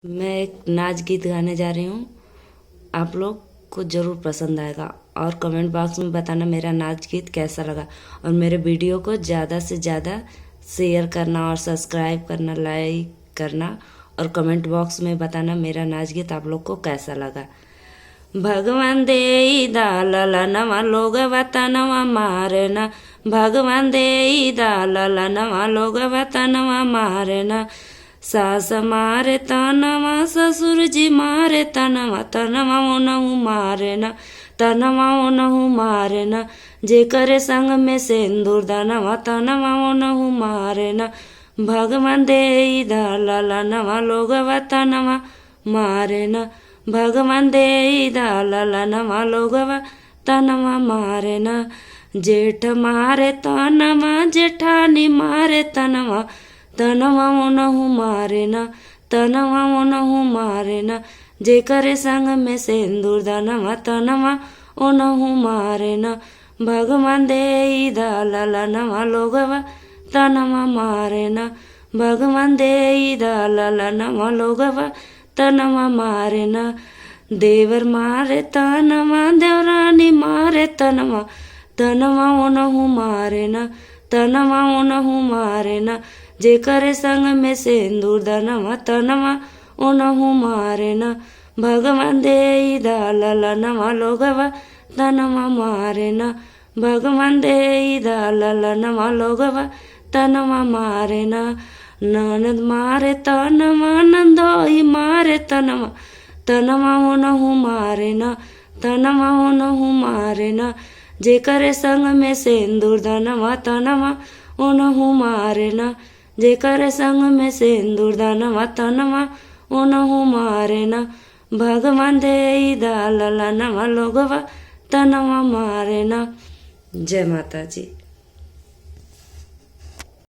मैं एक नाच गीत गाने जा रही हूँ। आप लोग को ज़रूर पसंद आएगा और कमेंट बॉक्स में बताना मेरा नाच गीत कैसा लगा। और मेरे वीडियो को ज़्यादा से ज़्यादा शेयर करना और सब्सक्राइब करना, लाइक करना और कमेंट बॉक्स में बताना मेरा नाच गीत आप लोग को कैसा लगा। भगवान दे दाला नवा लोग वतनवा मारना, भगवान दे दाला नवा लोग वतनवा मारना। सास मारे तनवा ससुर जी मारे तनवा, तनवा ओनहु मारना, तनवा ओनहु मारना। जे करे संग में सिंदूर दानवा, तनवा ओनहु मारना। भगवान दे दाला नवा लोग वतनवा मारना, भगवान दे दाला नवा लोग वतनवा मारना। जेठ मारे तनवा जेठानी मारे तनवा, तनवा ओनहु मारना, तनवा ओनहु मारना। जे करे संग में सिंदूर दानवा, तनवा ओनहु मारना। भगवान दे दाला नवा लोगवा तनवा मारना, भगवान दे दाला नवा लोगवा तनवा मारना। देवर मारे तनवा देवरानी मारे तनवा, तनवा ओनहु मारना, तनवा ओनहु मारना। जे करे संग में सिंदूर दानवा, तनवा ओनहु मारना। भगवान दे दाला नवा लोगवा तनवा मारना, भगवान दे दाला नवा लोगवा तनवा मारना। ननद मारे तनवा नंदोई मारे तनवा, तनवा ओनहु मारना, तनवा ओनहु मारना। जे करे संग में सिंदूर दानवा, तनवा ओनहु मारना। जे करे संग में सिंदूर दानवा, तनवा ओनहु मारना। भगवान दे दाला नवा लोगवा तनवा मारना। जय माता जी।